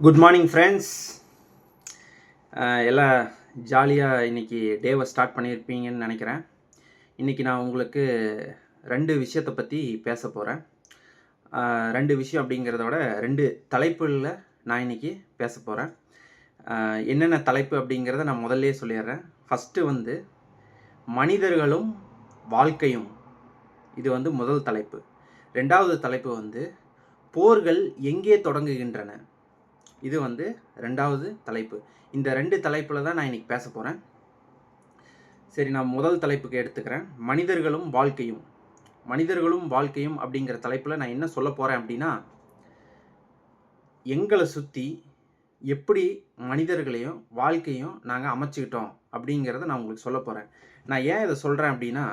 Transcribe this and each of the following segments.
Good morning friends. எல்லாம் ஜாலியாக இன்றைக்கி டேவை ஸ்டார்ட் பண்ணியிருப்பீங்கன்னு நினைக்கிறேன். இன்றைக்கி நான் உங்களுக்கு 2 விஷயத்தை பற்றி பேச போகிறேன். 2 விஷயம் அப்படிங்கிறத விட 2 தலைப்புகளில் நான் இன்றைக்கி பேச போகிறேன். என்னென்ன தலைப்பு அப்படிங்கிறத நான் முதல்லையே சொல்லிடுறேன். ஃபஸ்ட்டு வந்து மனிதர்களும் வாழ்க்கையும், இது வந்து முதல் தலைப்பு. 2வது தலைப்பு வந்து போர்கள் எங்கே தொடங்குகின்றன, இது வந்து 2வது தலைப்பு. இந்த 2 தலைப்பில் தான் நான் இன்றைக்கி பேச போகிறேன். சரி, நான் முதல் தலைப்புக்கு எடுத்துக்கிறேன். மனிதர்களும் வாழ்க்கையும். மனிதர்களும் வாழ்க்கையும் அப்படிங்கிற தலைப்பில் நான் என்ன சொல்ல போகிறேன் அப்படின்னா, எங்களை சுற்றி எப்படி மனிதர்களையும் வாழ்க்கையும் நாங்கள் அமைச்சிக்கிட்டோம் அப்படிங்கிறத நான் உங்களுக்கு சொல்ல போகிறேன். நான் ஏன் இதை சொல்கிறேன் அப்படின்னா,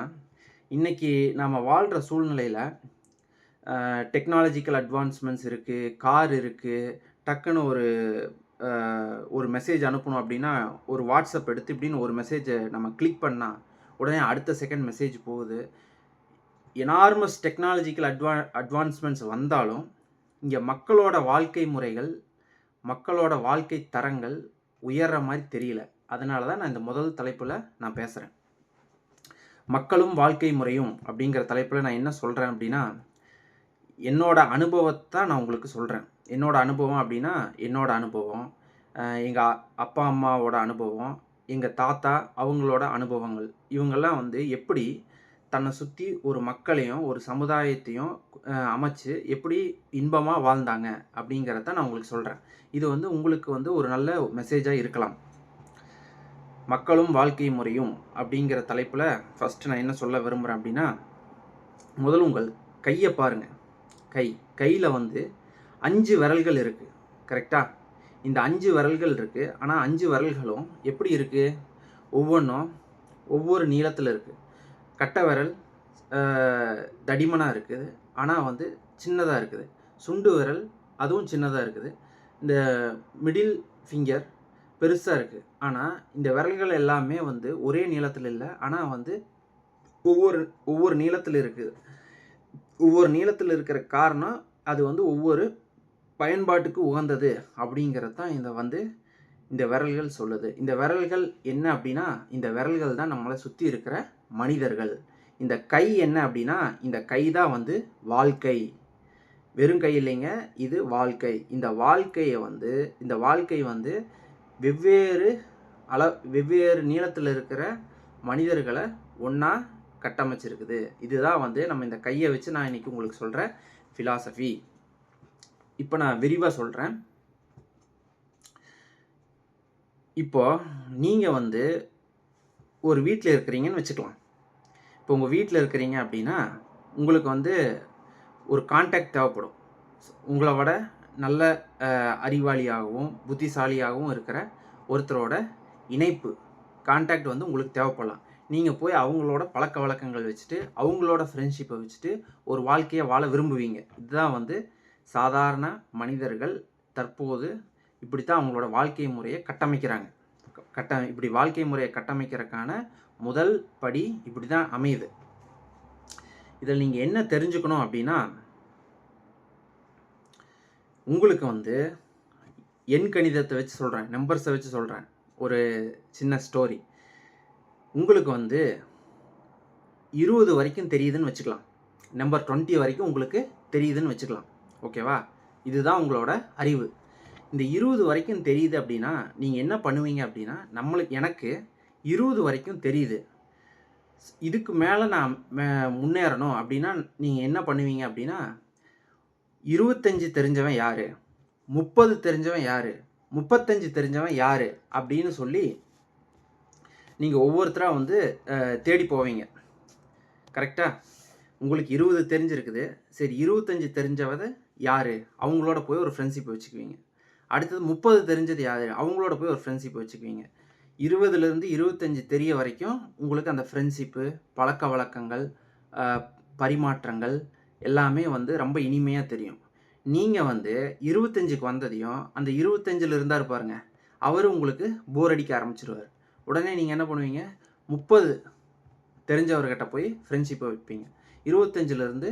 இன்றைக்கி நாம் வாழ்கிற சூழ்நிலையில் டெக்னாலஜிக்கல் அட்வான்ஸ்மெண்ட்ஸ் இருக்குது, கார் இருக்குது. டக்குன்னு ஒரு மெசேஜ் அனுப்பணும் அப்படின்னா, ஒரு வாட்ஸ்அப் எடுத்து இப்படின்னு ஒரு மெசேஜை நம்ம கிளிக் பண்ணால் உடனே அடுத்த செகண்ட் மெசேஜ் போகுது. எனார்மஸ் டெக்னாலஜிக்கல் அட்வான்ஸ்மெண்ட்ஸ் வந்தாலும் இங்கே மக்களோட வாழ்க்கை முறைகள், மக்களோட வாழ்க்கை தரங்கள் உயர்ற மாதிரி தெரியல. அதனால தான் நான் இந்த முதல் தலைப்பில் நான் பேசுகிறேன். மக்களும் வாழ்க்கை முறையும் அப்படிங்கிற தலைப்பில் நான் என்ன சொல்கிறேன் அப்படின்னா, என்னோட அனுபவத்தை நான் உங்களுக்கு சொல்கிறேன். என்னோட அனுபவம் அப்படின்னா, என்னோட அனுபவம், எங்கள் அப்பா அம்மாவோட அனுபவம், எங்கள் தாத்தா அவங்களோட அனுபவங்கள். இவங்கெல்லாம் வந்து எப்படி தன்னை சுற்றி ஒரு மக்களையும் ஒரு சமுதாயத்தையும் அமைச்சு எப்படி இன்பமாக வாழ்ந்தாங்க அப்படிங்கிறத நான் உங்களுக்கு சொல்கிறேன். இது வந்து உங்களுக்கு வந்து ஒரு நல்ல மெசேஜாக இருக்கலாம். மக்களும் வாழ்க்கை முறையும் அப்படிங்கிற தலைப்பில் ஃபஸ்ட்டு நான் என்ன சொல்ல விரும்புகிறேன் அப்படின்னா, முதல்ல உங்கள் கையை பாருங்கள். கையில் வந்து 5 விரல்கள் இருக்குது, கரெக்டாக? இந்த 5 விரல்கள் இருக்குது. ஆனால் 5 விரல்களும் எப்படி இருக்குது? ஒவ்வொன்றும் ஒவ்வொரு நீளத்தில் இருக்குது. கட்டை விரல் தடிமனாக இருக்குது, ஆனால் வந்து சின்னதாக இருக்குது. சுண்டு விரல் அதுவும் சின்னதாக இருக்குது. இந்த மிடில் ஃபிங்கர் பெருசாக இருக்குது. ஆனால் இந்த விரல்கள் எல்லாமே வந்து ஒரே நீளத்தில் இல்லை, ஆனால் வந்து ஒவ்வொரு நீளத்தில் இருக்குது. ஒவ்வொரு நீளத்தில் இருக்கிற காரணம் அது வந்து ஒவ்வொரு பயன்பாட்டுக்கு உகந்தது அப்படிங்கிறது தான் இந்த விரல்கள் சொல்லுது. இந்த விரல்கள் என்ன அப்படின்னா, இந்த விரல்கள் தான் நம்மளை சுற்றி இருக்கிற மனிதர்கள். இந்த கை என்ன அப்படின்னா, இந்த கை தான் வந்து வாழ்க்கை. வெறும் கை இல்லைங்க, இது வாழ்க்கை. இந்த வாழ்க்கை வந்து வெவ்வேறு நீளத்தில் இருக்கிற மனிதர்களை ஒன்றா கட்டமைச்சிருக்குது. இதுதான் வந்து நம்ம இந்த கையை வச்சு நான் இன்றைக்கி உங்களுக்கு சொல்கிற ஃபிலாசபி. இப்போ நான் விரிவாக சொல்கிறேன். இப்போது நீங்கள் வந்து ஒரு வீட்டில் இருக்கிறீங்கன்னு வச்சுக்கலாம். இப்போ உங்கள் வீட்டில் இருக்கிறீங்க அப்படின்னா, உங்களுக்கு வந்து ஒரு கான்டாக்ட் தேவைப்படும். உங்களை விட நல்ல அறிவாளியாகவும் புத்திசாலியாகவும் இருக்கிற ஒருத்தரோட இணைப்பு, கான்டாக்ட் வந்து உங்களுக்கு தேவைப்படலாம். நீங்கள் போய் அவங்களோட பழக்க வழக்கங்கள் வச்சுட்டு, அவங்களோட ஃப்ரெண்ட்ஷிப்பை வச்சுட்டு ஒரு வாழ்க்கையை வாழ விரும்புவீங்க. இதுதான் வந்து சாதாரண மனிதர்கள் தற்போது இப்படித்தான் அவங்களோட வாழ்க்கை முறையை கட்டமைக்கிறாங்க. இப்படி வாழ்க்கை முறையை கட்டமைக்கிறதுக்கான முதல் படி இப்படி தான் அமையுது. இதில் நீங்கள் என்ன தெரிஞ்சுக்கணும் அப்படின்னா, உங்களுக்கு வந்து எண் கணிதத்தை வச்சு சொல்கிறேன், நம்பர்ஸை வச்சு சொல்கிறேன். ஒரு சின்ன ஸ்டோரி. உங்களுக்கு வந்து 20 வரைக்கும் தெரியுதுன்னு வச்சுக்கலாம். நம்பர் 20 வரைக்கும் உங்களுக்கு தெரியுதுன்னு வச்சுக்கலாம். ஓகேவா? இதுதான் உங்களோட அறிவு. இந்த 20 வரைக்கும் தெரியுது அப்படின்னா நீங்கள் என்ன பண்ணுவீங்க அப்படின்னா, எனக்கு 20 வரைக்கும் தெரியுது, இதுக்கு மேலே நான் முன்னேறணும் அப்படின்னா நீங்கள் என்ன பண்ணுவீங்க அப்படின்னா, 25 தெரிஞ்சவன் யார், 30 தெரிஞ்சவன் யார், 35 தெரிஞ்சவன் யார் அப்படின்னு சொல்லி நீங்கள் ஒவ்வொருத்தராக வந்து தேடி போவீங்க. கரெக்டாக? உங்களுக்கு 20 தெரிஞ்சிருக்குது. சரி, 25 தெரிஞ்சவது யார், அவங்களோட போய் ஒரு ஃப்ரெண்ட்ஷிப் வச்சுக்குவீங்க. அடுத்தது 30 தெரிஞ்சது யார், அவங்களோட போய் ஒரு ஃப்ரெண்ட்ஷிப் வச்சுக்குவீங்க. 20லேருந்து 25 தெரிய வரைக்கும் உங்களுக்கு அந்த ஃப்ரெண்ட்ஷிப்பு, பழக்க வழக்கங்கள், பரிமாற்றங்கள் எல்லாமே வந்து ரொம்ப இனிமையாக தெரியும். நீங்கள் வந்து 25க்கு வந்ததையும் அந்த 25ல் இருந்தார் பாருங்க, அவர் உங்களுக்கு போர் அடிக்க ஆரம்பிச்சிருவார். உடனே நீங்கள் என்ன பண்ணுவீங்க, 30 தெரிஞ்சவர்கிட்ட போய் ஃப்ரெண்ட்ஷிப்பை வைப்பீங்க. 25லேருந்து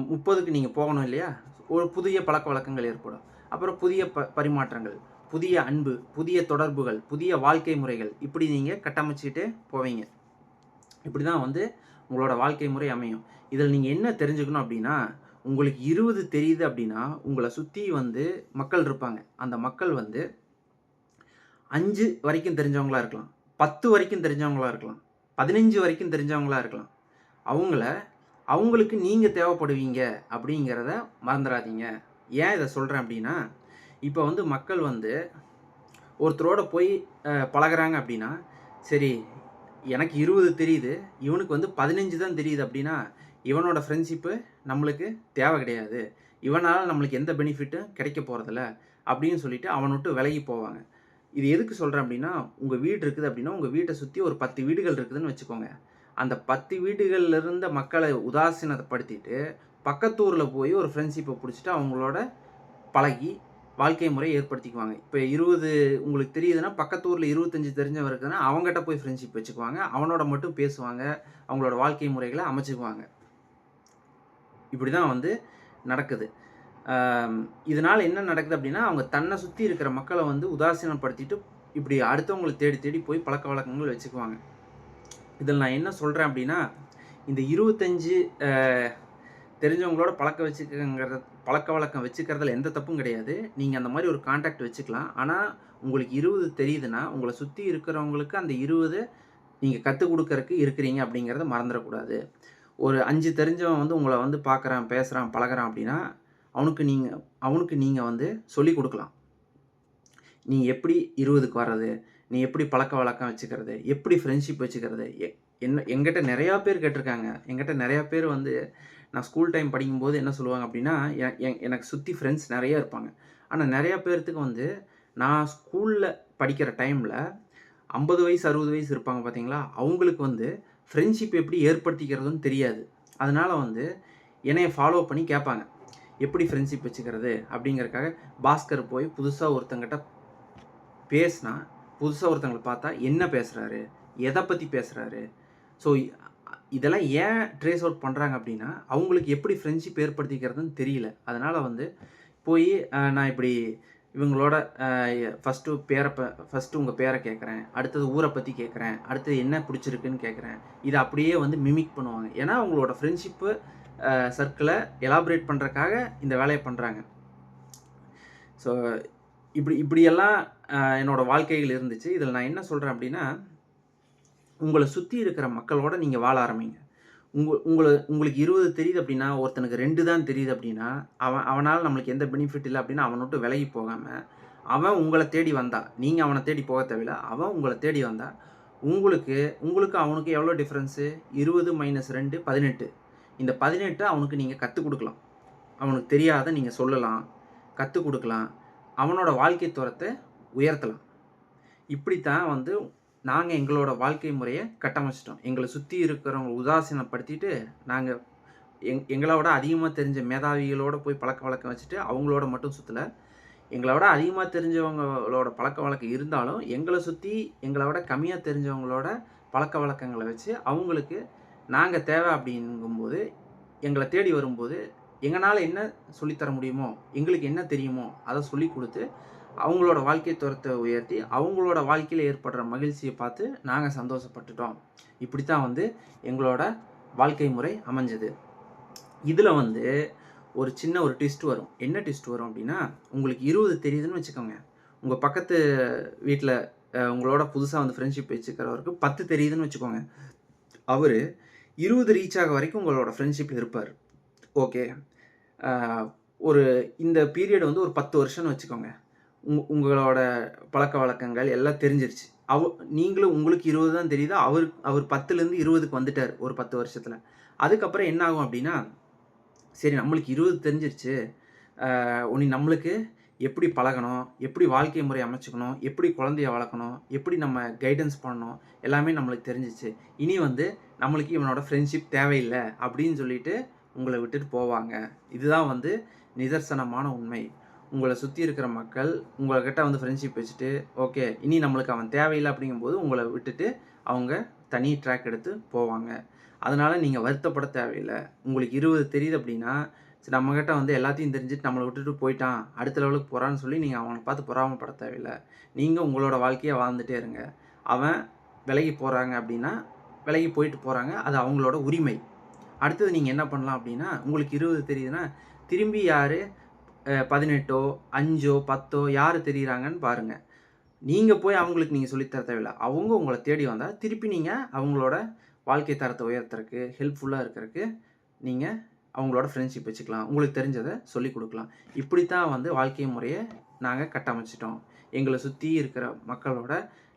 30க்கு நீங்கள் போகணும் இல்லையா? ஒரு புதிய பழக்க வழக்கங்கள் ஏற்படும். அப்புறம் புதிய பரிமாற்றங்கள், புதிய அன்பு, புதிய தொடர்புகள், புதிய வாழ்க்கை முறைகள் இப்படி நீங்கள் கட்டமைச்சிக்கிட்டே போவீங்க. இப்படி தான் வந்து உங்களோட வாழ்க்கை முறை அமையும். இதில் நீங்கள் என்ன தெரிஞ்சுக்கணும் அப்படின்னா, உங்களுக்கு 20 தெரியுது அப்படின்னா, உங்களை சுற்றி வந்து மக்கள் இருப்பாங்க. அந்த மக்கள் வந்து 5 வரைக்கும் தெரிஞ்சவங்களா இருக்கலாம். 10 வரைக்கும் தெரிஞ்சவங்களா இருக்கலாம். 15 வரைக்கும் தெரிஞ்சவங்களா இருக்கலாம். அவங்களுக்கு நீங்க தேவைப்படுவீங்க அப்படிங்கிறத மறந்துடாதீங்க. ஏன் இதை சொல்கிறேன் அப்படின்னா, இப்போ வந்து மக்கள் வந்து ஒருத்தரோட போய் பழகுறாங்க அப்படின்னா, சரி எனக்கு 20 தெரியுது, இவனுக்கு வந்து 15 தான் தெரியுது அப்படின்னா, இவனோட ஃப்ரெண்ட்ஷிப்பு நம்மளுக்கு தேவை கிடையாது. இவனால் நம்மளுக்கு எந்த பெனிஃபிட்டும் கிடைக்க போகிறதில்ல அப்படின்னு சொல்லிட்டு அவனை விட்டு விலகி போவாங்க. இது எதுக்கு சொல்கிறேன் அப்படின்னா, உங்கள் வீடு இருக்குது அப்படின்னா, உங்கள் வீட்டை சுற்றி ஒரு 10 வீடுகள் இருக்குதுன்னு வச்சுக்கோங்க. அந்த 10 வீடுகள்ல இருந்த மக்களை உதாசீனப்படுத்திட்டு, பக்கத்து ஊரில் போய் ஒரு ஃப்ரெண்ட்ஷிப்பை பிடிச்சிட்டு அவங்களோட பழகி வாழ்க்கை முறையை ஏற்படுத்திக்குவாங்க. இப்போ 20 உங்களுக்கு தெரியுதுன்னா, பக்கத்து ஊரில் 25 தெரிஞ்சவன் இருக்குதுன்னா, அவங்ககிட்ட போய் ஃப்ரெண்ட்ஷிப் வச்சுக்குவாங்க. அவனோட மட்டும் பேசுவாங்க. அவங்களோட வாழ்க்கை முறைகளை அமைச்சுக்குவாங்க. இப்படி தான் வந்து நடக்குது. இதனால் என்ன நடக்குது அப்படின்னா, அவங்க தன்னை சுற்றி இருக்கிற மக்களை வந்து உதாசீனப்படுத்திட்டு, இப்படி அடுத்தவங்களை தேடி தேடி போய் பழக்கவழக்கங்கள் வச்சுக்குவாங்க. இதில் நான் என்ன சொல்கிறேன் அப்படின்னா, இந்த 25 தெரிஞ்சவங்களோட பழக்கவழக்கம் வச்சுக்கிறதுல எந்த தப்பும் கிடையாது. நீங்கள் அந்த மாதிரி ஒரு கான்டாக்ட் வச்சுக்கலாம். ஆனால் உங்களுக்கு 20 தெரியுதுன்னா, உங்களை சுற்றி இருக்கிறவங்களுக்கு அந்த 20 நீங்கள் கற்றுக் கொடுக்கறக்கு இருக்கிறீங்க அப்படிங்கிறத மறந்துடக்கூடாது. ஒரு 5 தெரிஞ்சவன் வந்து உங்களை வந்து பார்க்குறான், பேசுகிறான், பழகுறான் அப்படின்னா, அவனுக்கு நீங்கள் வந்து சொல்லிக் கொடுக்கலாம். நீ எப்படி 20க்கு வர்றது? நீ எப்படி பழக்கவழக்கம் வச்சுக்கிறது? எப்படி ஃப்ரெண்ட்ஷிப் வச்சுக்கிறது? என்கிட்ட நிறையா பேர் கேட்டிருக்காங்க. என்கிட்ட நிறையா பேர் வந்து நான் ஸ்கூல் டைம் படிக்கும்போது என்ன சொல்லுவாங்க அப்படின்னா, எனக்கு சுற்றி ஃப்ரெண்ட்ஸ் நிறையா இருப்பாங்க. ஆனால் நிறையா பேர்த்துக்கு வந்து நான் ஸ்கூலில் படிக்கிற டைமில் 50 வயசு 60 வயசு இருப்பாங்க பார்த்தீங்களா? அவங்களுக்கு வந்து ஃப்ரெண்ட்ஷிப் எப்படி ஏற்படுத்திக்கிறதுன்னு தெரியாது. அதனால் வந்து என்னைய ஃபாலோ பண்ணி கேட்பாங்க. எப்படி ஃப்ரெண்ட்ஷிப் வச்சுக்கிறது அப்படிங்கிறதுக்காக பாஸ்கர் போய் புதுசாக ஒருத்தங்கிட்ட பேசினா, புதுசாக ஒருத்தங்களை பார்த்தா என்ன பேசுகிறாரு? எதை பற்றி பேசுகிறாரு? ஸோ இதெல்லாம் ஏன் ட்ரேஸ் அவுட் பண்ணுறாங்க அப்படின்னா, அவங்களுக்கு எப்படி ஃப்ரெண்ட்ஷிப் ஏற்படுத்திக்கிறதுன்னு தெரியல. அதனால் வந்து போய் நான் இப்படி இவங்களோட ஃபஸ்ட்டு உங்கள் பேரை கேட்குறேன், அடுத்தது ஊரை பற்றி கேட்குறேன், அடுத்தது என்ன பிடிச்சிருக்குன்னு கேட்குறேன். இதை அப்படியே வந்து மிமிக் பண்ணுவாங்க. ஏன்னா அவங்களோட ஃப்ரெண்ட்ஷிப்பு சர்க்கிளை எலாபரேட் பண்ணுறக்காக இந்த வேலையை பண்ணுறாங்க. ஸோ இப்படியெல்லாம் என்னோடய வாழ்க்கைகள் இருந்துச்சு. இதில் நான் என்ன சொல்கிறேன் அப்படின்னா, உங்களை சுற்றி இருக்கிற மக்களோட நீங்கள் வாழ ஆரம்பிங்க. உங்களுக்கு 20 தெரியுது அப்படின்னா, ஒருத்தனுக்கு 2 தான் தெரியுது அப்படின்னா, அவனால் நம்மளுக்கு எந்த பெனிஃபிட் இல்லை அப்படின்னா, அவனை விட்டு விலகி போகாமல், அவன் உங்களை தேடி வந்தா, நீங்கள் அவனை தேடி போக தேவையில்ல, அவன் உங்களை தேடி வந்தா, உங்களுக்கு அவனுக்கு எவ்வளோ டிஃப்ரென்ஸு? 20 - 2 18. இந்த 18 அவனுக்கு நீங்கள் கற்றுக் கொடுக்கலாம். அவனுக்கு தெரியாத நீங்கள் சொல்லலாம், கற்றுக் கொடுக்கலாம், அவனோட வாழ்க்கை தரத்தை உயர்த்தலாம். இப்படித்தான் வந்து நாங்கள் எங்களோட வாழ்க்கை முறையை கட்டமைச்சிட்டோம். எங்களை சுற்றி இருக்கிறவங்க உதாசீனப்படுத்திட்டு, நாங்கள் எங்களோட அதிகமாக தெரிஞ்ச மேதாவிகளோட போய் பழக்கவழக்கம் வச்சுட்டு அவங்களோட மட்டும் சுற்றலை. எங்களோட அதிகமாக தெரிஞ்சவங்களோட பழக்கவழக்கம் இருந்தாலும், எங்களை சுற்றி எங்களோட கம்மியாக தெரிஞ்சவங்களோட பழக்கவழக்கங்களை வச்சு அவங்களுக்கு நாங்கள் தேவை அப்படிங்கும்போது, எங்களை தேடி வரும்போது, எங்களால் என்ன சொல்லித்தர முடியுமோ, எங்களுக்கு என்ன தெரியுமோ அதை சொல்லி கொடுத்து, அவங்களோட வாழ்க்கை தரத்தை உயர்த்தி, அவங்களோட வாழ்க்கையில் ஏற்படுற மகிழ்ச்சியை பார்த்து நாங்கள் சந்தோஷப்பட்டுட்டோம். இப்படி தான் வந்து எங்களோட வாழ்க்கை முறை அமைஞ்சது. இதில் வந்து ஒரு சின்ன ஒரு ட்விஸ்ட் வரும். என்ன ட்விஸ்ட் வரும் அப்படின்னா, உங்களுக்கு 20 தெரியுதுன்னு வச்சுக்கோங்க. உங்கள் பக்கத்து வீட்டில் உங்களோட புதுசாக வந்து ஃப்ரெண்ட்ஷிப் வச்சுக்கிறவருக்கு 10 தெரியுதுன்னு வச்சுக்கோங்க. அவர் 20 ரீச் ஆக வரைக்கும் உங்களோட ஃப்ரெண்ட்ஷிப்பில் இருப்பார். ஓகே. இந்த பீரியட் வந்து ஒரு 10 வருஷம்னு வச்சுக்கோங்க. உங்களோட பழக்க வழக்கங்கள் எல்லாம் தெரிஞ்சிருச்சு. நீங்களும் உங்களுக்கு 20 தான் தெரியுது. அவர் 10லேருந்து 20க்கு வந்துட்டார் ஒரு 10 வருஷத்தில். அதுக்கப்புறம் என்ன ஆகும் அப்படின்னா, சரி நம்மளுக்கு 20 தெரிஞ்சிருச்சு, நம்மளுக்கு எப்படி பழகணும், எப்படி வாழ்க்கை முறை அமைச்சுக்கணும், எப்படி குழந்தைய வளர்க்கணும், எப்படி நம்ம கைடன்ஸ் பண்ணணும், எல்லாமே நம்மளுக்கு தெரிஞ்சிச்சு. இனி வந்து நம்மளுக்கு இவனோட ஃப்ரெண்ட்ஷிப் தேவையில்லை அப்படின்னு சொல்லிட்டு உங்களை விட்டுட்டு போவாங்க. இதுதான் வந்து நிதர்சனமான உண்மை. உங்களை சுற்றி இருக்கிற மக்கள் உங்கள்கிட்ட வந்து ஃப்ரெண்ட்ஷிப் வச்சுட்டு, ஓகே இனி நம்மளுக்கு அவன் தேவையில்லை அப்படிங்கும்போது உங்களை விட்டுட்டு அவங்க தனி ட்ராக் எடுத்து போவாங்க. அதனால் நீங்கள் வருத்தப்பட தேவையில்லை. உங்களுக்கு 20 தெரியுது அப்படின்னா, சரி நம்மகிட்ட வந்து எல்லாத்தையும் தெரிஞ்சுட்டு நம்மளை விட்டுட்டு போயிட்டான், அடுத்த லெவலுக்கு போகிறான்னு சொல்லி நீங்கள் அவனை பார்த்து பொறாமைப்பட தேவையில்லை. நீங்கள் உங்களோட வாழ்க்கையை வாழ்ந்துட்டே இருங்க. அவன் விலகி போகிறாங்க அப்படின்னா விலகி போயிட்டு போகிறாங்க, அது அவங்களோட உரிமை. அடுத்தது நீங்கள் என்ன பண்ணலாம் அப்படின்னா, உங்களுக்கு 20 தெரியுதுன்னா திரும்பி யார் 18ஓ 5ஓ 10ஓ யார் தெரியுறாங்கன்னு பாருங்கள். நீங்கள் போய் அவங்களுக்கு நீங்கள் சொல்லித்தர தேவையில்லை. அவங்க உங்களை தேடி வந்தால் திருப்பி நீங்கள் அவங்களோட வாழ்க்கை தரத்தை உயர்த்துறதுக்கு ஹெல்ப்ஃபுல்லாக இருக்கிறதுக்கு நீங்கள் அவங்களோட ஃப்ரெண்ட்ஷிப் வச்சுக்கலாம். உங்களுக்கு தெரிஞ்சதை சொல்லிக் கொடுக்கலாம். இப்படித்தான் வந்து வாழ்க்கை முறையை நாங்கள் கட்டமைச்சிட்டோம். எங்களை சுற்றி இருக்கிற மக்களோட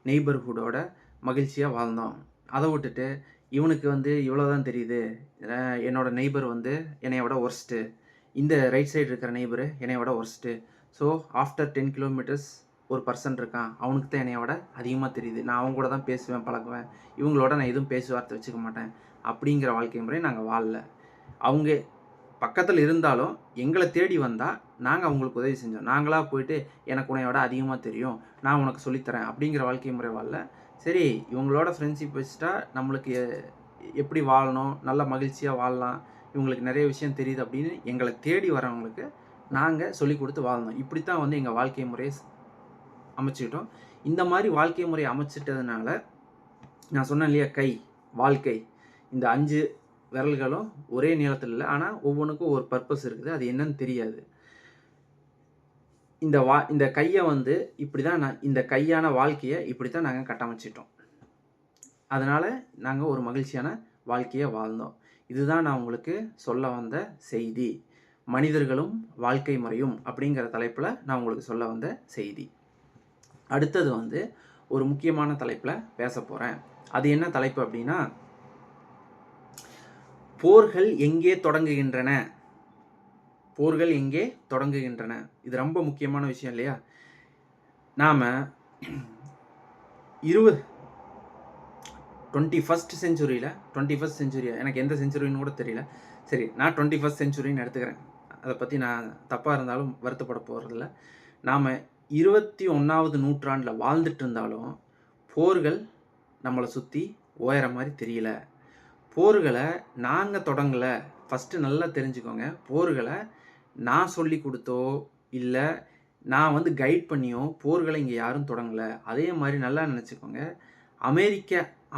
நெய்பர்ஹுட்டோட மகிழ்ச்சியாக வாழ்ந்தோம். அதை விட்டுட்டு இவனுக்கு வந்து இவ்வளோ தான் தெரியுது, என்னோட நெய்பர் வந்து என்னைய விட ஒர்ஸ்ட்டு, இந்த ரைட் சைடு இருக்கிற நெய்பரு என்னைய விட ஒர்ஸ்ட்டு, ஸோ ஆஃப்டர் 10 கிலோமீட்டர்ஸ் ஒரு பர்சன் இருக்கான், அவனுக்கு தான் என்னைய விட அதிகமாக தெரியுது, நான் அவங்க கூட தான் பேசுவேன் பழகுவேன், இவங்களோட நான் எதுவும் பேச்சுவார்த்தை வச்சுக்க மாட்டேன் அப்படிங்கிற வாழ்க்கை முறை நாங்கள் வாழல. அவங்க பக்கத்தில் இருந்தாலும் எங்களை தேடி வந்தால் நாங்கள் அவங்களுக்கு உதவி செஞ்சோம். நாங்களாக போயிட்டு எனக்கு உன்னையோட அதிகமாக தெரியும், நான் உனக்கு சொல்லித்தரேன் அப்படிங்கிற வாழ்க்கை முறை வாழல. சரி இவங்களோட ஃப்ரெண்ட்ஷிப் வச்சுட்டா நம்மளுக்கு எப்படி வாழணும், நல்ல மகிழ்ச்சியாக வாழலாம், இவங்களுக்கு நிறைய விஷயம் தெரியுது அப்படின்னு எங்களை தேடி வரவங்களுக்கு நாங்கள் சொல்லி கொடுத்து வாழ்ந்தோம். இப்படித்தான் வந்து எங்கள் வாழ்க்கை முறையை அமைச்சுக்கிட்டோம். இந்த மாதிரி வாழ்க்கை முறையை அமைச்சிட்டதுனால நான் சொன்னேன் இல்லையா, கை வாழ்க்கை இந்த 5 விரல்களும் ஒரே நீளத்தில் இல்லை, ஆனால் ஒவ்வொன்றுக்கும் ஒரு பர்பஸ் இருக்குது, அது என்னன்னு தெரியாது. இந்த கையை வந்து இப்படி தான் இந்த கையான வாழ்க்கையை இப்படி தான் நாங்கள் கட்டமைச்சிட்டோம். அதனால் நாங்கள் ஒரு மகிழ்ச்சியான வாழ்க்கையை வாழ்ந்தோம். இதுதான் நான் உங்களுக்கு சொல்ல வந்த செய்தி. மனிதர்களும் வாழ்க்கை முறையும் அப்படிங்கிற தலைப்பில் நான் உங்களுக்கு சொல்ல வந்த செய்தி. அடுத்தது வந்து ஒரு முக்கியமான தலைப்பில் பேச போகிறேன். அது என்ன தலைப்பு அப்படின்னா, போர்கள் எங்கே தொடங்குகின்றன? போர்கள் எங்கே தொடங்குகின்றன? இது ரொம்ப முக்கியமான விஷயம் இல்லையா? நாம் 21st செஞ்சுரியில் 21st செஞ்சுரி, எனக்கு எந்த செஞ்சுரின்னு கூட தெரியல, சரி நான் 21st செஞ்சுரின்னு எடுத்துக்கிறேன். அதை பற்றி நான் தப்பாக இருந்தாலும் வருத்தப்பட போகிறதில்ல. நாம் 21வது நூற்றாண்டில் வாழ்ந்துட்டு இருந்தாலும் போர்கள் நம்மளை சுற்றி ஓயற மாதிரி தெரியல. போர்களை நாங்கள் தொடங்கலை. ஃபஸ்ட்டு நல்லா தெரிஞ்சுக்கோங்க, போர்களை நான் சொல்லி கொடுத்தோ இல்லை நான் வந்து கைட் பண்ணியோ போர்களை இங்கே யாரும் தொடங்கலை. அதே மாதிரி நல்லா நினச்சிக்கோங்க,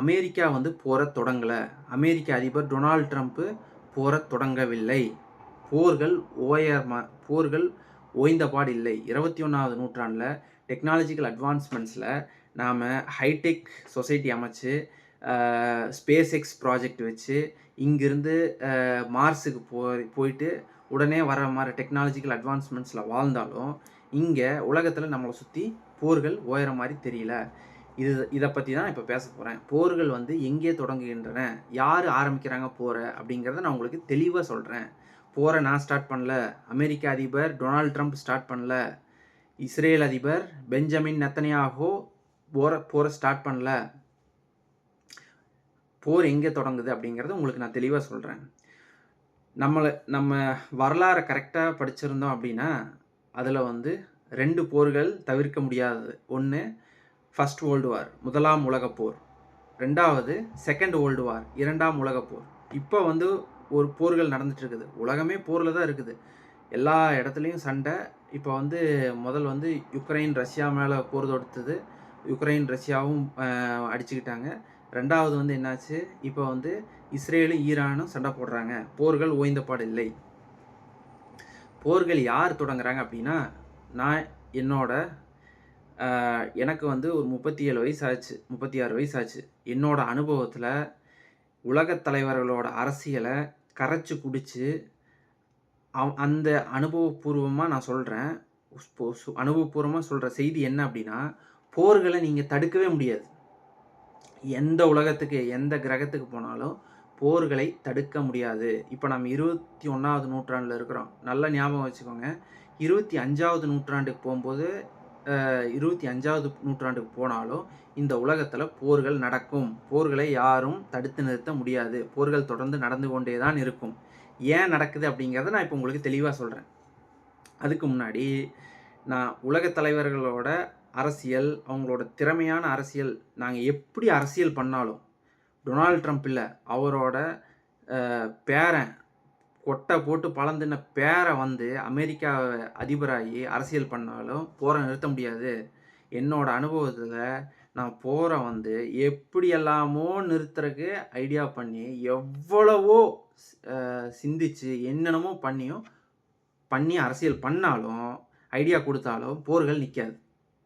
அமெரிக்கா வந்து போரை தொடங்கலை. அமெரிக்க அதிபர் டொனால்ட் ட்ரம்ப்பு போரை தொடங்கவில்லை. போர்கள் ஓய்ந்தபாடு இல்லை. 21வது நூற்றாண்டில் டெக்னாலஜிக்கல் அட்வான்ஸ்மெண்ட்ஸில் நாம் ஹைடெக் சொசைட்டி அமைச்சு ஸ்பேஸ் எக்ஸ் ப்ராஜெக்ட் வச்சு இங்கிருந்து மார்ஸுக்கு போயிட்டு உடனே வர மாதிரி டெக்னாலஜிக்கல் அட்வான்ஸ்மெண்ட்ஸில் வாழ்ந்தாலும் இங்கே உலகத்தில் நம்மளை சுற்றி போர்கள் ஓயற மாதிரி தெரியல. இதை பற்றி தான் இப்போ பேச போகிறேன். போர்கள் வந்து எங்கே தொடங்குகின்றன, யார் ஆரம்பிக்கிறாங்க போரை அப்படிங்கிறத நான் உங்களுக்கு தெளிவாக சொல்கிறேன். போரை நான் ஸ்டார்ட் பண்ணல, அமெரிக்க அதிபர் டொனால்ட் ட்ரம்ப் ஸ்டார்ட் பண்ணல, இஸ்ரேல் அதிபர் பெஞ்சமின் நெத்தனியாஹூ போரை ஸ்டார்ட் பண்ணல. போர் எங்கே தொடங்குது அப்படிங்கிறத உங்களுக்கு நான் தெளிவாக சொல்கிறேன். நம்ம வரலாறை கரெக்டாக படிச்சிருந்தோம் அப்படின்னா அதில் வந்து 2 போர்கள் தவிர்க்க முடியாதது. ஒன்று ஃபர்ஸ்ட் வேர்ல்டு வார், முதலாம் உலகப்போர். 2வது செகண்ட் வேர்ல்டு வார், 2ஆம் உலகப்போர். இப்போ வந்து ஒரு போர்கள் நடந்துட்டு இருக்குது. உலகமே போரில் தான் இருக்குது, எல்லா இடத்துலையும் சண்டை. இப்போ வந்து முதல் வந்து யுக்ரைன் ரஷ்யா மேலே போர் தொடுத்தது, யுக்ரைன் ரஷ்யாவும் அடிச்சுக்கிட்டாங்க. 2வது வந்து என்னாச்சு, இப்போ வந்து இஸ்ரேலும் ஈரானும் சண்டை போடுறாங்க. போர்கள் ஓய்ந்தபாடு இல்லை. போர்கள் யார் தொடங்குறாங்க அப்படின்னா, நான் எனக்கு வந்து ஒரு 37 வயசு ஆச்சு, 36 வயசு ஆச்சு. என்னோட அனுபவத்தில் உலகத் தலைவர்களோட அரசியலை கரைச்சி குடித்து அந்த அனுபவபூர்வமாக நான் சொல்கிறேன். அனுபவபூர்வமாக சொல்கிற செய்தி என்ன அப்படின்னா, போர்களை நீங்கள் தடுக்கவே முடியாது. எந்த உலகத்துக்கு எந்த கிரகத்துக்கு போனாலும் போர்களை தடுக்க முடியாது. இப்போ நம்ம 21வது நூற்றாண்டில் இருக்கிறோம். நல்லா ஞாபகம் வச்சுக்கோங்க, 25வது நூற்றாண்டுக்கு போகும்போது 25வது நூற்றாண்டுக்கு போனாலும் இந்த உலகத்தில் போர்கள் நடக்கும். போர்களை யாரும் தடுத்து நிறுத்த முடியாது. போர்கள் தொடர்ந்து நடந்து கொண்டே தான் இருக்கும். ஏன் நடக்குது அப்படிங்கிறத நான் இப்போ உங்களுக்கு தெளிவாக சொல்கிறேன். அதுக்கு முன்னாடி நான் உலகத் தலைவர்களோட அரசியல், அவங்களோட திறமையான அரசியல், நாங்கள் எப்படி அரசியல் பண்ணாலும், டொனால்ட் ட்ரம்ப் இல்லை, அவரோட பேரன் கொட்டை போட்டு பழந்தின பேரை வந்து அமெரிக்கா அதிபராகி அரசியல் பண்ணாலும் போரை நிறுத்த முடியாது. என்னோட அனுபவத்தில் நான் போரை வந்து எப்படியெல்லாமோ நிறுத்துறதுக்கு ஐடியா பண்ணி எவ்வளவோ சிந்திச்சு என்னென்னமோ பண்ணி அரசியல் பண்ணாலும் ஐடியா கொடுத்தாலும் போர்கள் நிற்காது.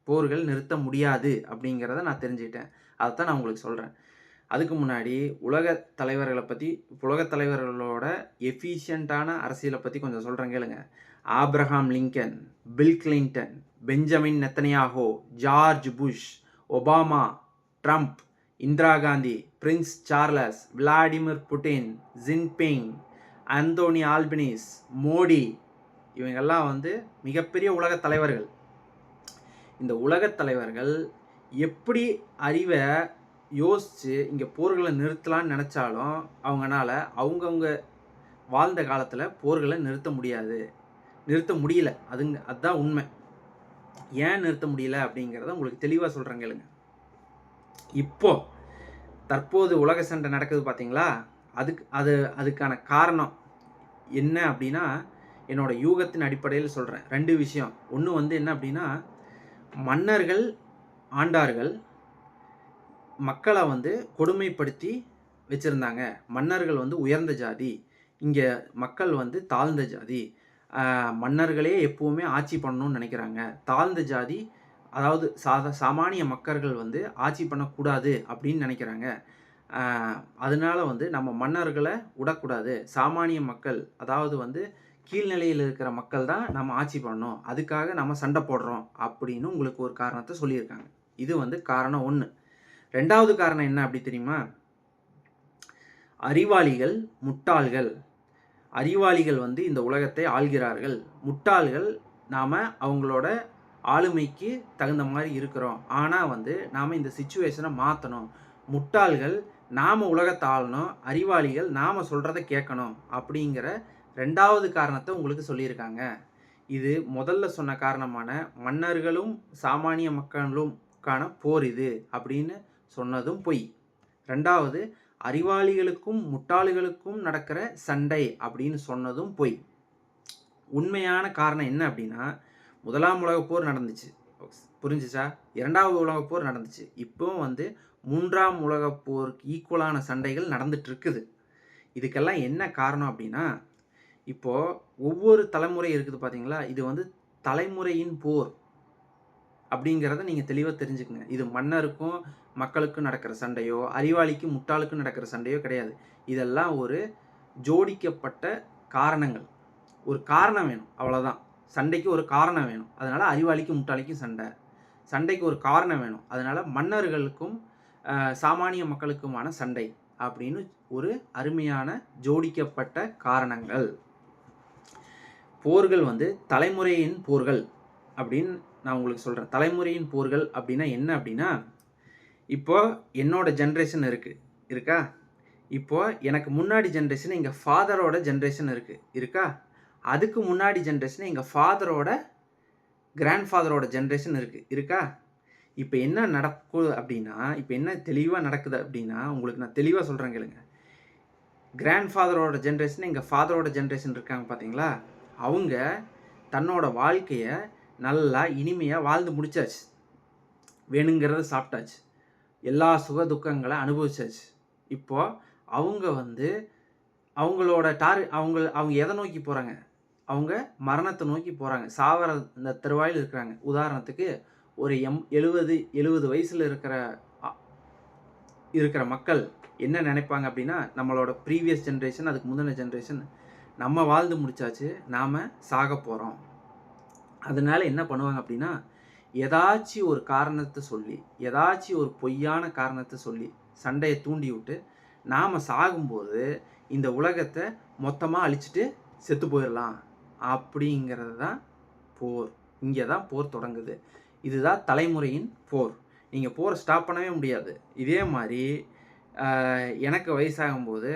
போர்கள் நிறுத்த முடியாது அப்படிங்கிறத நான் தெரிஞ்சுக்கிட்டேன். அதைத்தான் நான் உங்களுக்கு சொல்கிறேன். அதுக்கு முன்னாடி உலகத் தலைவர்களோட எஃபிஷியண்ட்டான அரசியலை பற்றி கொஞ்சம் சொல்கிறேன் கேளுங்க. Abraham Lincoln, Bill Clinton, Benjamin Netanyahu, George Bush, Obama, Trump, Indira Gandhi, Prince Charles, Vladimir Putin, Jinping, Anthony Albanese, Modi, இவங்கெல்லாம் வந்து மிகப்பெரிய உலகத் தலைவர்கள். இந்த உலகத் தலைவர்கள் எப்படி அறிவை யோசித்து இங்கே போர்களை நிறுத்தலான்னு நினச்சாலும் அவங்களால அவங்கவுங்க வாழ்ந்த காலத்தில் போர்களை நிறுத்த முடியல. அதுதான் உண்மை. ஏன் நிறுத்த முடியல அப்படிங்கிறத உங்களுக்கு தெளிவாக சொல்கிறேன் கேளுங்க. தற்போது உலக சண்டை நடக்குது பார்த்தீங்களா, அதுக்கான காரணம் என்ன அப்படின்னா, என்னோட யூகத்தின் அடிப்படையில் சொல்கிறேன். 2 விஷயம். ஒன்று வந்து என்ன அப்படின்னா, மன்னர்கள் ஆண்டார்கள், மக்களை வந்து கொடுமைப்படுத்தி வச்சுருந்தாங்க. மன்னர்கள் வந்து உயர்ந்த ஜாதி, இங்கே மக்கள் வந்து தாழ்ந்த ஜாதி. மன்னர்களே எப்போவுமே ஆட்சி பண்ணணும்னு நினைக்கிறாங்க. தாழ்ந்த ஜாதி, அதாவது சாமானிய மக்கள்கள் வந்து ஆட்சி பண்ணக்கூடாது அப்படின்னு நினைக்கிறாங்க. அதனால வந்து நம்ம மன்னர்களை விடக்கூடாது. சாமானிய மக்கள், அதாவது வந்து கீழ்நிலையில் இருக்கிற மக்கள் தான் நம்ம ஆட்சி பண்ணணும், அதுக்காக நம்ம சண்டை போடுறோம் அப்படின்னு உங்களுக்கு ஒரு காரணத்தை சொல்லியிருக்காங்க. இது வந்து காரணம் 1. 2வது காரணம் என்ன அப்படி தெரியுமா? அறிவாளிகள், முட்டாள்கள். அறிவாளிகள் வந்து இந்த உலகத்தை ஆள்கிறார்கள். முட்டாள்கள் நாம் அவங்களோட ஆளுமைக்கு தகுந்த மாதிரி இருக்கிறோம். ஆனால் வந்து நாம் இந்த சிச்சுவேஷனை மாற்றணும். முட்டாள்கள் நாம் உலகத்தை ஆளணும், அறிவாளிகள் நாம் சொல்கிறத கேட்கணும் அப்படிங்கிற 2வது காரணத்தை உங்களுக்கு சொல்லியிருக்காங்க. இது முதல்ல சொன்ன காரணமான மன்னர்களும் சாமானிய மக்களுக்கான போர் இது அப்படின்னு சொன்னதும் பொய். 2வது அறிவாளிகளுக்கும் முட்டாள்களுக்கும் நடக்கிற சண்டை அப்படின்னு சொன்னதும் பொய். உண்மையான காரணம் என்ன அப்படின்னா, 1ஆம் உலகப் போர் நடந்துச்சு, புரிஞ்சுச்சா? 2வது உலகப் போர் நடந்துச்சு. இப்போவும் வந்து 3ஆம் உலகப் போருக்கு ஈக்குவலான சண்டைகள் நடந்துட்டு இருக்குது. இதுக்கெல்லாம் என்ன காரணம் அப்படின்னா, இப்போது ஒவ்வொரு தலைமுறை இருக்குது பார்த்தீங்களா, இது வந்து தலைமுறையின் போர் அப்படிங்கிறத நீங்கள் தெளிவாக தெரிஞ்சுக்கங்க. இது மன்னருக்கும் மக்களுக்கும் நடக்கிற சண்டையோ, அறிவாளிக்கும் முட்டாளுக்கும் நடக்கிற சண்டையோ கிடையாது. இதெல்லாம் ஒரு ஜோடிக்கப்பட்ட காரணங்கள். ஒரு காரணம் வேணும், அவ்வளோதான். சண்டைக்கு ஒரு காரணம் வேணும், அதனால் அறிவாளிக்கும் முட்டாளிக்கும் சண்டைக்கு ஒரு காரணம் வேணும், அதனால் மன்னர்களுக்கும் சாமானிய மக்களுக்குமான சண்டை அப்படின்னு ஒரு அருமையான ஜோடிக்கப்பட்ட காரணங்கள். போர்கள் வந்து தலைமுறையின் போர்கள் அப்படின்னு நான் உங்களுக்கு சொல்கிறேன். தலைமுறையின் போர்கள் அப்படின்னா என்ன அப்படின்னா, இப்போது என்னோட ஜென்ரேஷன் இருக்கா, இப்போது எனக்கு முன்னாடி ஜென்ரேஷன் எங்கள் ஃபாதரோட ஜென்ரேஷன் இருக்கா, அதுக்கு முன்னாடி ஜென்ரேஷன் எங்கள் ஃபாதரோட கிராண்ட்ஃபாதரோட ஜென்ரேஷன் இருக்கா. இப்போ என்ன நடக்குது அப்படின்னா, இப்போ என்ன தெளிவாக நடக்குது அப்படின்னா உங்களுக்கு நான் தெளிவாக சொல்கிறேன் கேளுங்க. கிராண்ட்ஃபாதரோட ஜென்ரேஷன் எங்கள் ஃபாதரோட ஜென்ரேஷன் இருக்காங்க பார்த்தீங்களா, அவங்க தன்னோட வாழ்க்கையை நல்லா இனிமையாக வாழ்ந்து முடிச்சாச்சு. வேணுங்கிறத சாப்பிட்டாச்சு, எல்லா சுக துக்கங்களை அனுபவிச்சாச்சு. இப்போது அவங்க வந்து அவங்களோட அவங்க எதை நோக்கி போகிறாங்க, அவங்க மரணத்தை நோக்கி போகிறாங்க, சாவர இந்த தருவாயில் இருக்கிறாங்க. உதாரணத்துக்கு ஒரு 70 வயசில் இருக்கிற மக்கள் என்ன நினைப்பாங்க அப்படின்னா, நம்மளோட ப்ரீவியஸ் ஜென்ரேஷன், அதுக்கு முந்தின ஜென்ரேஷன், நம்ம வாழ்ந்து முடிச்சாச்சு, நாம் சாக போகிறோம். அதனால என்ன பண்ணுவாங்க அப்படின்னா, ஏதாச்சும் ஒரு காரணத்தை சொல்லி, ஏதாச்சும் ஒரு பொய்யான காரணத்தை சொல்லி சண்டையை தூண்டி விட்டு நாம் சாகும்போது இந்த உலகத்தை மொத்தமாக அழிச்சிட்டு செத்து போயிடலாம் அப்படிங்கிறது தான் போர். இங்கே தான் போர் தொடங்குது. இதுதான் தலைமுறையின் போர். நீங்கள் போரை ஸ்டாப் பண்ணவே முடியாது. இதே மாதிரி எனக்கு வயசாகும்போது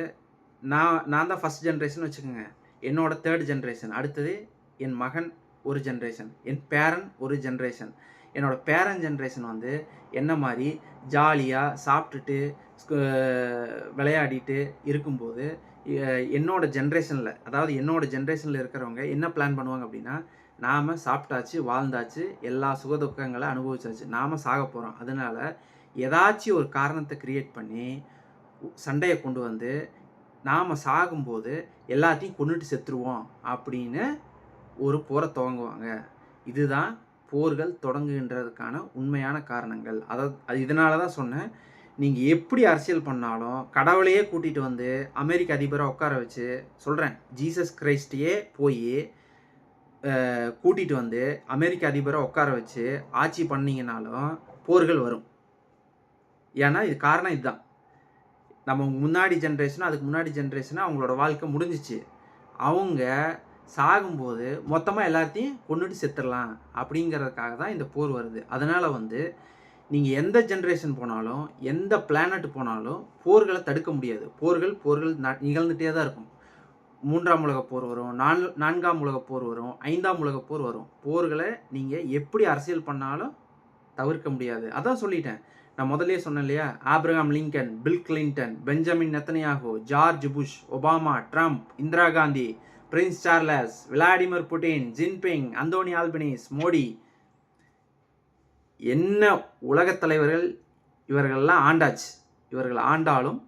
நான் தான் ஃபஸ்ட் ஜென்ரேஷன் வச்சுக்கோங்க, என்னோட 3rd ஜென்ரேஷன், அடுத்தது என் மகன் ஒரு ஜென்ரேஷன், என் பேரன் ஒரு ஜென்ரேஷன். என்னோடய பேரன் ஜென்ரேஷன் வந்து என்ன மாதிரி ஜாலியாக சாப்பிட்டுட்டு விளையாடிட்டு இருக்கும்போது என்னோட ஜென்ரேஷனில், அதாவது என்னோட ஜென்ரேஷனில் இருக்கிறவங்க என்ன பிளான் பண்ணுவாங்க அப்படின்னா, நாம் சாப்பிட்டாச்சு, வாழ்ந்தாச்சு, எல்லா சுகதுக்கங்களை அனுபவிச்சாச்சு, நாம் சாக போகிறோம். அதனால் ஏதாச்சும் ஒரு காரணத்தை கிரியேட் பண்ணி சண்டையை கொண்டு வந்து நாம் சாகும்போது எல்லாத்தையும் கொண்டுட்டு செத்துருவோம் அப்படின்னு ஒரு போரை துவங்குவாங்க. இதுதான் போர்கள் தொடங்குகின்றதுக்கான உண்மையான காரணங்கள். அது இதனால தான் சொன்னேன், நீங்கள் எப்படி அரசியல் பண்ணாலும் கடவுளையே கூட்டிகிட்டு வந்து அமெரிக்க அதிபரை உட்கார வச்சு, சொல்கிறேன், ஜீசஸ் கிரைஸ்டையே போய் கூட்டிகிட்டு வந்து அமெரிக்க அதிபரை உட்கார வச்சு ஆட்சி பண்ணிங்கனாலும் போர்கள் வரும். ஏன்னா இது காரணம் இதுதான். நம்ம முன்னாடி ஜென்ரேஷனும் அதுக்கு முன்னாடி ஜென்ரேஷனும் அவங்களோட வாழ்க்கை முடிஞ்சிச்சு. அவங்க சாகும்போது மொத்தமாக எல்லாத்தையும் கொண்டுட்டு செத்துடலாம் அப்படிங்கிறதுக்காக தான் இந்த போர் வருது. அதனால் நீங்கள் எந்த ஜென்ரேஷன் போனாலும், எந்த பிளானட் போனாலும் போர்களை தடுக்க முடியாது. போர்கள் நிகழ்ந்துகிட்டே தான் இருக்கும். 3ஆம் உலகப் போர் வரும், 4ஆம் உலகப் போர் வரும், 5ஆம் உலகப் போர் வரும். போர்களை நீங்கள் எப்படி அரசியல் பண்ணாலும் தவிர்க்க முடியாது. அதான் சொல்லிட்டேன், நான் முதல்லயே சொன்னேன் இல்லையா, Abraham Lincoln, Bill Clinton, Benjamin Netanyahu, George Bush, Obama, Trump, Indira Gandhi, Prince Charles, Vladimir Putin, Jinping, Anthony Albanese, Modi, என்ன உலகத் தலைவர்கள் இவர்கள்லாம் ஆண்டாச்சு. இவர்கள் ஆண்டாலும்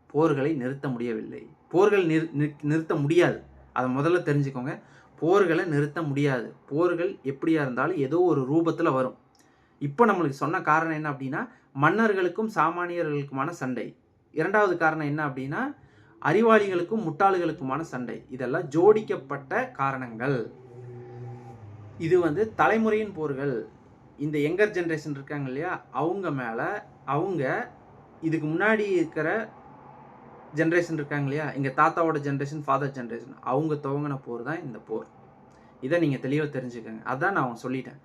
போர்களை நிறுத்த முடியவில்லை. போர்கள் நிறுத்த முடியாது. அதை முதல்ல தெரிஞ்சுக்கோங்க. போர்களை நிறுத்த முடியாது. போர்கள் எப்படியா இருந்தாலும் ஏதோ ஒரு ரூபத்தில் வரும். இப்போ நம்மளுக்கு சொன்ன காரணம் என்ன அப்படின்னா, மன்னர்களுக்கும் சாமானியர்களுக்குமான சண்டை. 2வது காரணம் என்ன அப்படின்னா, அறிவாளிகளுக்கும் முட்டாள்களுக்குமான சண்டை. இதெல்லாம் ஜோடிக்கப்பட்ட காரணங்கள். இது தலைமுறையின் போர்கள். இந்த யங்கர் ஜென்ரேஷன் இருக்காங்க இல்லையா, அவங்க மேலே அவங்க இதுக்கு முன்னாடி இருக்கிற ஜென்ரேஷன் இருக்காங்க இல்லையா, எங்கள் தாத்தாவோட ஜென்ரேஷன், ஃபாதர் ஜென்ரேஷன், அவங்க துவங்கின போர் தான் இந்த போர். இதை நீங்கள் தெளிவாக தெரிஞ்சுக்கோங்க. அதான் நான் சொல்லிட்டேன்.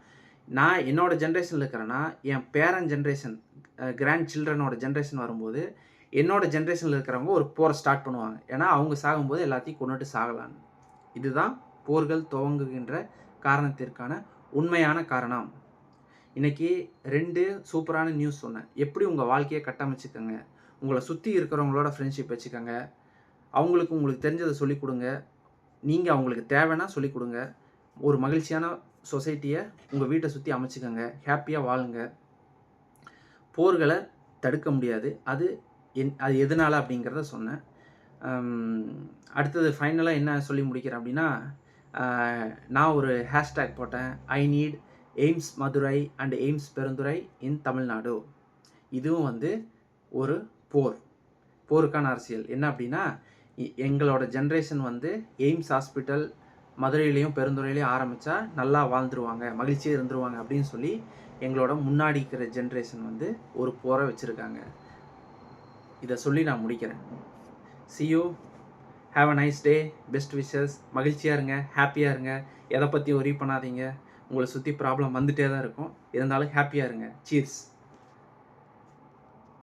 நான் என்னோடய ஜென்ரேஷனில் இருக்கிறேன்னா, என் பேரன் ஜென்ரேஷன், கிராண்ட் சில்ட்ரனோட ஜென்ரேஷன் வரும்போது என்னோடய ஜென்ரேஷனில் இருக்கிறவங்க ஒரு போரை ஸ்டார்ட் பண்ணுவாங்க. ஏன்னா அவங்க சாகும்போது எல்லாத்தையும் கொண்டுட்டு சாகலான்னு. இதுதான் போர்கள் துவங்குகின்ற காரணத்திற்கான உண்மையான காரணம். இன்றைக்கி 2 சூப்பரான நியூஸ் சொன்னேன். எப்படி உங்கள் வாழ்க்கையை கட்டமைச்சிக்கோங்க, உங்களை சுற்றி இருக்கிறவங்களோட ஃப்ரெண்ட்ஷிப் வச்சுக்கோங்க, உங்களுக்கு தெரிஞ்சதை சொல்லிக் கொடுங்க, நீங்கள் அவங்களுக்கு தேவைன்னா சொல்லிக் கொடுங்க. ஒரு மகிழ்ச்சியான சொசைட்டியை உங்கள் வீட்டை சுற்றி அமைச்சிக்கோங்க, ஹாப்பியாக வாழுங்க. போர்களை தடுக்க முடியாது. அது எதனால் அப்படிங்கிறத சொன்னேன். அடுத்தது ஃபைனலாக என்ன சொல்லி முடிக்கிறேன் அப்படின்னா, நான் ஒரு ஹேஷ்டேக் போட்டேன், I need AIIMS Madurai and AIIMS Perundurai in Tamil Nadu. இதுவும் ஒரு போருக்கான அரசியல். என்ன அப்படின்னா, எங்களோட ஜென்ரேஷன் எய்ம்ஸ் ஹாஸ்பிட்டல் மதுரையிலையும் பெருந்துறையிலையும் ஆரம்பித்தா நல்லா வாழ்ந்துருவாங்க, மகிழ்ச்சியாக இருந்துருவாங்க அப்படின்னு சொல்லி எங்களோட முன்னாடி இருக்கிற ஜென்ரேஷன் ஒரு போரை வச்சுருக்காங்க. இதை சொல்லி நான் முடிக்கிறேன். See you, have a nice day, best wishes. மகிழ்ச்சியாக இருங்க, ஹாப்பியாக இருங்க, எதை பற்றி ஒரி பண்ணாதீங்க. உங்களை சுற்றி ப்ராப்ளம் வந்துகிட்டே தான் இருக்கும், இருந்தாலும் ஹாப்பியாக இருங்க. சீர்ஸ்.